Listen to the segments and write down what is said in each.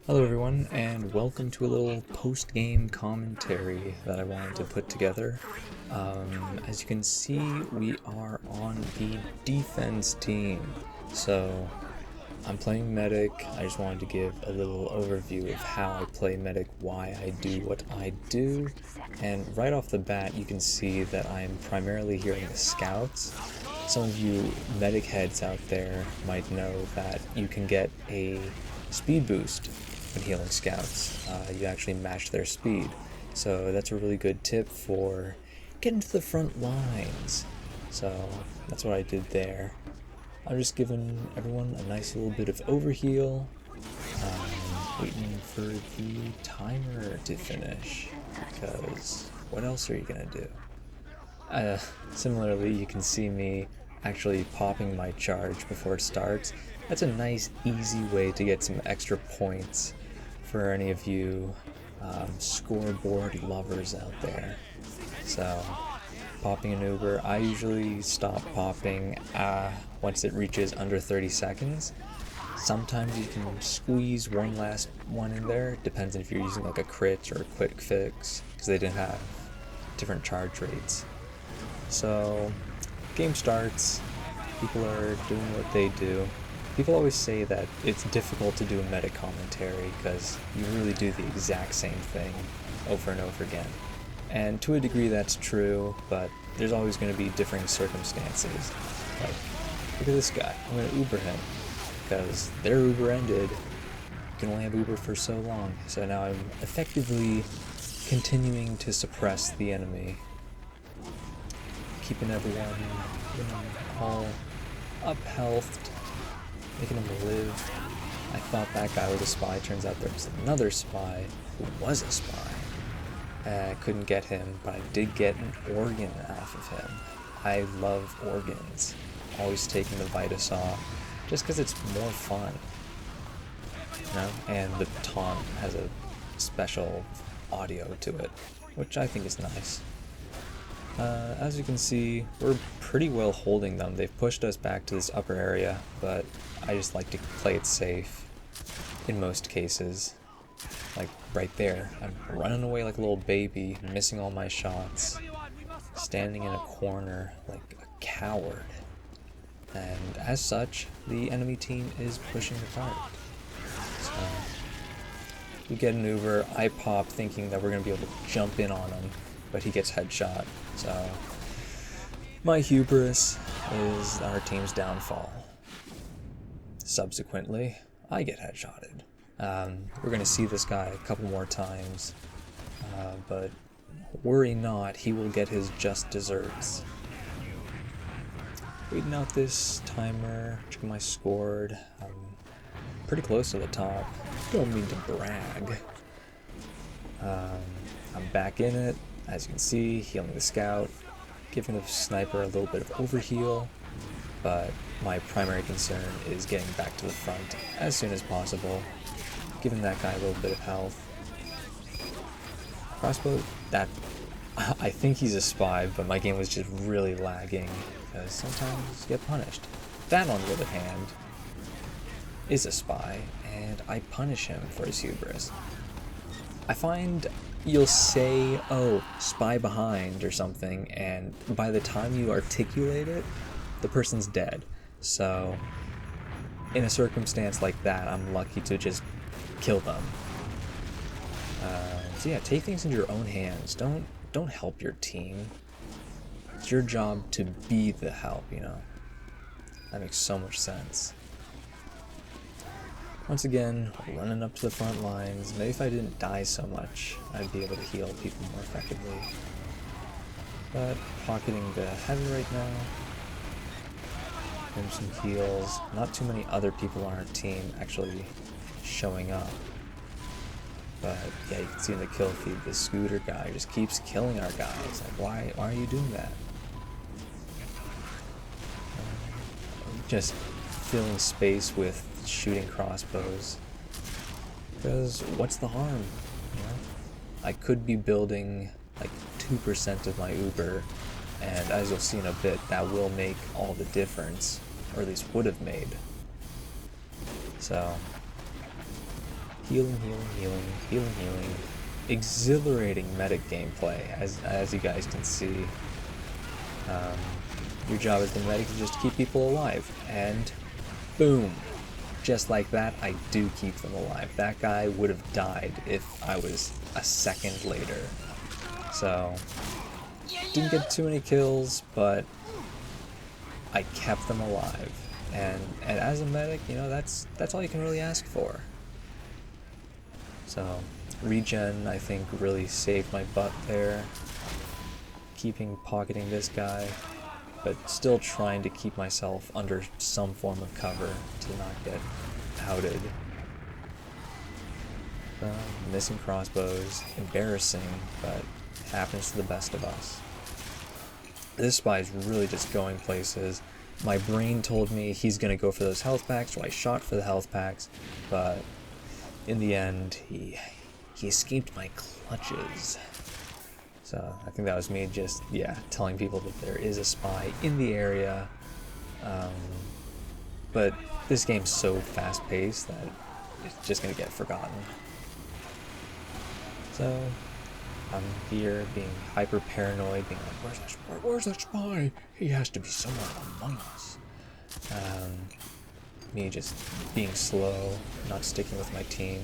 Hello everyone, and welcome to a little post-game commentary that I wanted to put together. As you can see, we are on the defense team, so I'm playing medic. I just wanted to give a little overview of how I play medic, why I do what I do, and right off the bat you can see that I am primarily healing the scouts. Some of you medic heads out there might know that you can get a speed boost when healing scouts. You actually match their speed, so that's a really good tip for getting to the front lines. So that's what I did there. I'm just giving everyone a nice little bit of overheal, waiting for the timer to finish, because what else are you gonna do? Similarly, you can see me actually popping my charge before it starts. That's a nice, easy way to get some extra points for any of you scoreboard lovers out there. So, popping an Uber, I usually stop popping once it reaches under 30 seconds. Sometimes you can squeeze one last one in there, depends on if you're using like a crit or a quick fix, because they didn't have different charge rates. So, game starts, people are doing what they do. People always say that it's difficult to do a meta commentary because you really do the exact same thing over and over again. And to a degree that's true, but there's always going to be differing circumstances. Like, look at this guy, I'm going to Uber him, because their Uber ended. You can only have Uber for so long, so now I'm effectively continuing to suppress the enemy. Keeping everyone, all up-healthed, making them live. I thought that guy was a spy, turns out there was another spy who was a spy. I couldn't get him, but I did get an organ off of him. I love organs. Always taking the Vitasaw, just because it's more fun. You know? And the taunt has a special audio to it, which I think is nice. As you can see, we're pretty well holding them. They've pushed us back to this upper area, but I just like to play it safe in most cases. Like right there, I'm running away like a little baby, missing all my shots, standing in a corner like a coward. And as such, the enemy team is pushing apart. So, we get an Uber, I pop thinking that we're going to be able to jump in on him, but he gets headshot. So, my hubris is our team's downfall. Subsequently, I get headshotted. We're going to see this guy a couple more times, but worry not, he will get his just desserts. Waiting out this timer, checking my scored. I'm pretty close to the top. Don't mean to brag. I'm back in it. As you can see, healing the scout, giving the sniper a little bit of overheal, but my primary concern is getting back to the front as soon as possible, giving that guy a little bit of health. Crossbow, that, I think he's a spy, but my game was just really lagging, because sometimes you get punished. That, on the other hand, is a spy, and I punish him for his hubris. I find you'll say, oh, spy behind or something, and by the time you articulate it, the person's dead. So, in a circumstance like that, I'm lucky to just kill them. So yeah, take things into your own hands. Don't help your team. It's your job to be the help, you know? That makes so much sense. Once again, running up to the front lines. Maybe if I didn't die so much, I'd be able to heal people more effectively. But pocketing the heavy right now. Getting some heals. Not too many other people on our team actually showing up. But yeah, you can see in the kill feed, the scooter guy just keeps killing our guys. Like, why are you doing that? Just filling space with shooting crossbows, because what's the harm, you know? I could be building like 2% of my Uber, and as you'll see in a bit, that will make all the difference, or at least would have made. So Healing, healing, healing, healing, healing. Exhilarating medic gameplay, as you guys can see. Your job as the medic is just to keep people alive, and boom! Just like that, I do keep them alive. That guy would have died if I was a second later. So, didn't get too many kills, but I kept them alive. And as a medic, you know, that's all you can really ask for. So, regen, I think, really saved my butt there. Pocketing this guy, but still trying to keep myself under some form of cover to not get outed. Missing crossbows, embarrassing, but happens to the best of us. This spy is really just going places. My brain told me he's gonna go for those health packs, so I shot for the health packs, but in the end, he escaped my clutches. So I think that was me just, telling people that there is a spy in the area. But this game's so fast-paced that it's just gonna get forgotten. So I'm here being hyper paranoid, being like, where's that spy? Where's that spy? He has to be somewhere among us. Me just being slow, not sticking with my team.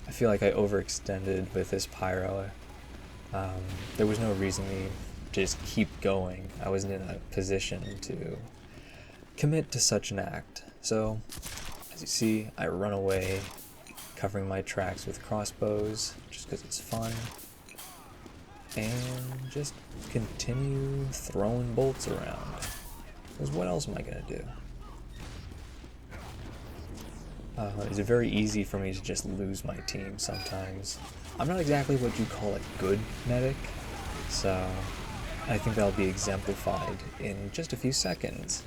I feel like I overextended with this pyro. There was no reason to just keep going. I wasn't in a position to commit to such an act. So, as you see, I run away, covering my tracks with crossbows, just because it's fun. And just continue throwing bolts around. Because what else am I going to do? It's very easy for me to just lose my team sometimes. I'm not exactly what you call a good medic, so I think that'll be exemplified in just a few seconds.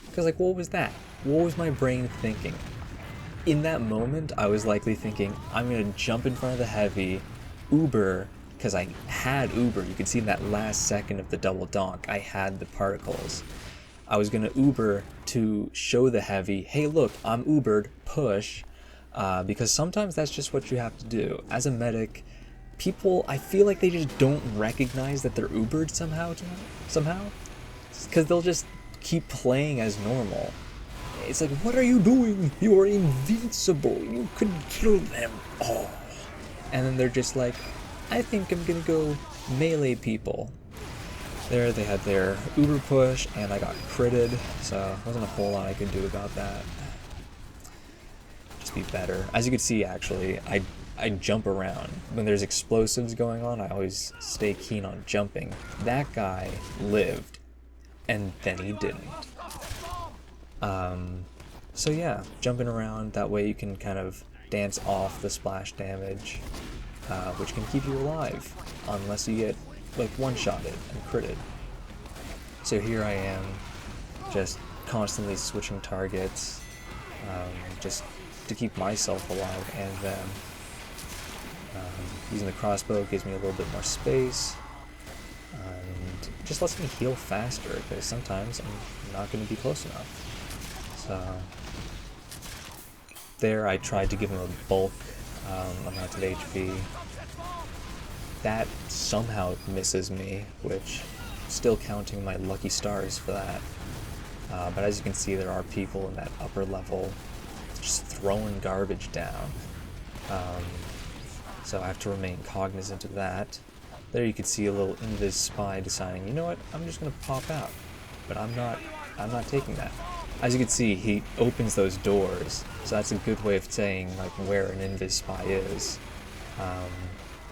Because, like, what was that? What was my brain thinking? In that moment, I was likely thinking, I'm going to jump in front of the heavy, Uber, because I had Uber. You can see in that last second of the double donk, I had the particles. I was going to Uber to show the heavy, hey look, I'm Ubered, push, because sometimes that's just what you have to do. As a medic, people, I feel like they just don't recognize that they're Ubered somehow, because they'll just keep playing as normal. It's like, what are you doing? You are invincible, you could kill them all. And then they're just like, I think I'm going to go melee people. There they had their Uber push, and I got critted, so there wasn't a whole lot I could do about that. Just be better. As you can see, actually, I jump around. When there's explosives going on, I always stay keen on jumping. That guy lived, and then he didn't. So yeah, jumping around, that way you can kind of dance off the splash damage, which can keep you alive, unless you get like one-shotted and critted. So here I am, just constantly switching targets, just to keep myself alive and them. Using the crossbow gives me a little bit more space, and just lets me heal faster, because sometimes I'm not going to be close enough. So there I tried to give him a bulk amount of HP. That somehow misses me, which still counting my lucky stars for that. But as you can see, there are people in that upper level just throwing garbage down. So I have to remain cognizant of that. There you can see a little invis spy deciding, you know what, I'm just gonna pop out. But I'm not taking that. As you can see, he opens those doors, so that's a good way of saying like where an invis spy is.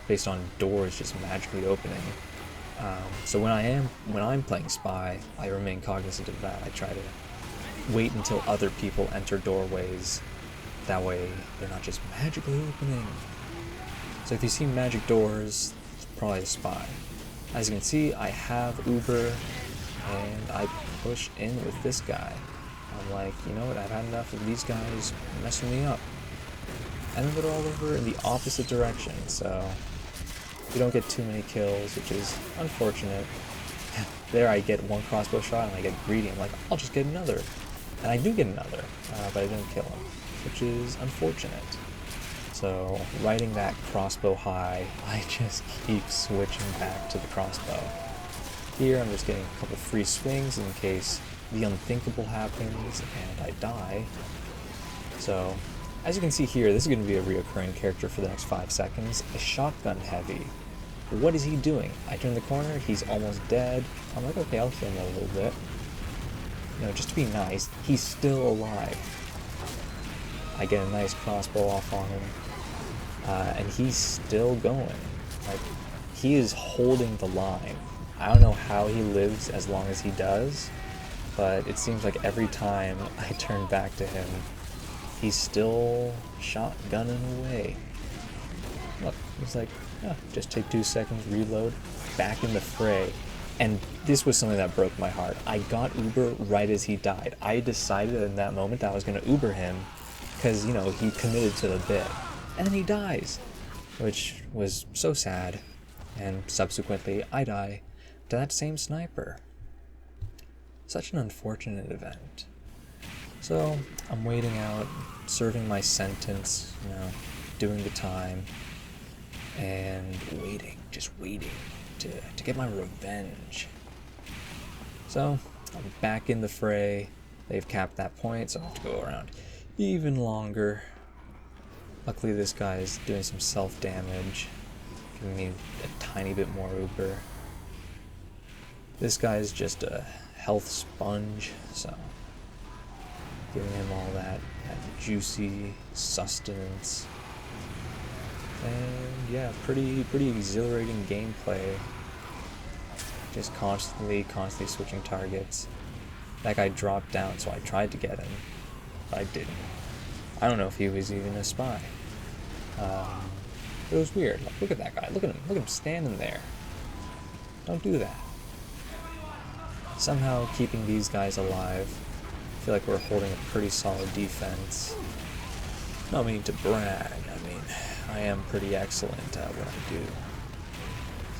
Based on doors just magically opening. So when I'm playing spy, I remain cognizant of that. I try to wait until other people enter doorways. That way they're not just magically opening. So if you see magic doors, it's probably a spy. As you can see, I have Uber, and I push in with this guy. I'm like, you know what, I've had enough of these guys messing me up. And then they're all over in the opposite direction, so you don't get too many kills, which is unfortunate. There I get one crossbow shot and I get greedy. I'm like, I'll just get another. And I do get another, but I didn't kill him, which is unfortunate. So, riding that crossbow high, I just keep switching back to the crossbow. Here, I'm just getting a couple free swings in case the unthinkable happens and I die. So, as you can see here, this is going to be a reoccurring character for the next 5 seconds. A shotgun heavy. What is he doing? I turn the corner, he's almost dead. I'm like, okay, I'll heal him a little bit. You know, just to be nice, he's still alive. I get a nice crossbow off on him. And he's still going. Like, he is holding the line. I don't know how he lives as long as he does, but it seems like every time I turn back to him, he's still shotgunning away. Look, he's like, oh, just take 2 seconds, reload, back in the fray. And this was something that broke my heart. I got Uber right as he died. I decided in that moment that I was going to Uber him because, you know, he committed to the bit. And then he dies, which was so sad. And subsequently, I die to that same sniper. Such an unfortunate event. So, I'm waiting out, serving my sentence, you know, doing the time, and waiting, just waiting to get my revenge. So, I'm back in the fray. They've capped that point, so I have to go around even longer. Luckily, this guy is doing some self-damage, giving me a tiny bit more Uber. This guy is just a health sponge, so giving him all that juicy sustenance. And yeah, pretty exhilarating gameplay. Just constantly switching targets. That guy dropped down, so I tried to get him, but I didn't. I don't know if he was even a spy. It was weird. Like, look at that guy. Look at him standing there. Don't do that. Somehow keeping these guys alive. I feel like we're holding a pretty solid defense. Not meaning to brag. I mean, I am pretty excellent at what I do.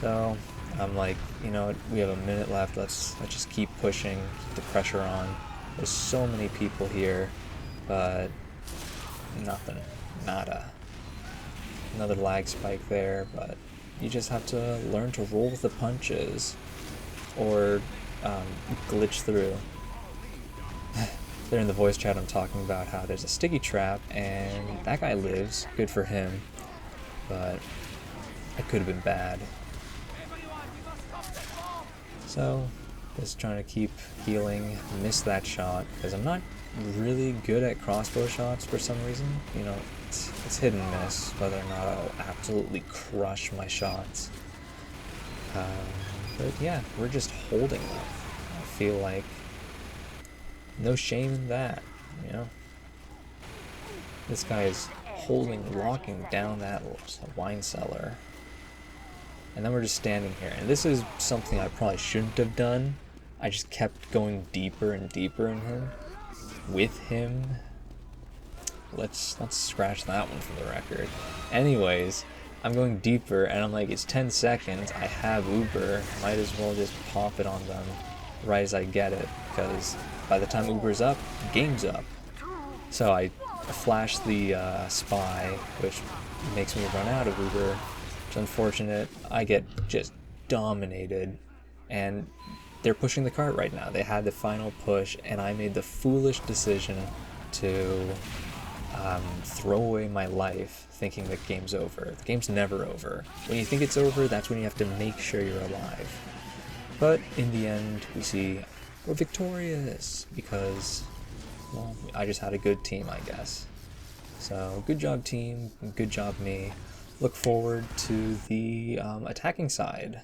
So I'm like, you know what? We have a minute left. Let's just keep pushing, keep the pressure on. There's so many people here, but nothing. Nada. Another lag spike there, but you just have to learn to roll with the punches or glitch through. There in the voice chat I'm talking about how there's a sticky trap and that guy lives, good for him, but it could have been bad. So just trying to keep healing, miss that shot because I'm not really good at crossbow shots for some reason. You know, it's hit and miss whether or not I'll absolutely crush my shots. But yeah, we're just holding them. I feel like no shame in that, you know? This guy is locking down that wine cellar. And then we're just standing here. And this is something I probably shouldn't have done. I just kept going deeper and deeper in him. With him. Let's scratch that one from the record. Anyways, I'm going deeper and I'm like, it's 10 seconds. I have Uber. Might as well just pop it on them right as I get it. Because by the time Uber's up, game's up. So I flash the spy, which makes me run out of Uber. It's unfortunate. I get just dominated. And they're pushing the cart right now. They had the final push, and I made the foolish decision to throw away my life thinking the game's over. The game's never over. When you think it's over, that's when you have to make sure you're alive. But in the end, we see we're victorious because, well, I just had a good team, I guess. So, good job team, good job me. Look forward to the attacking side.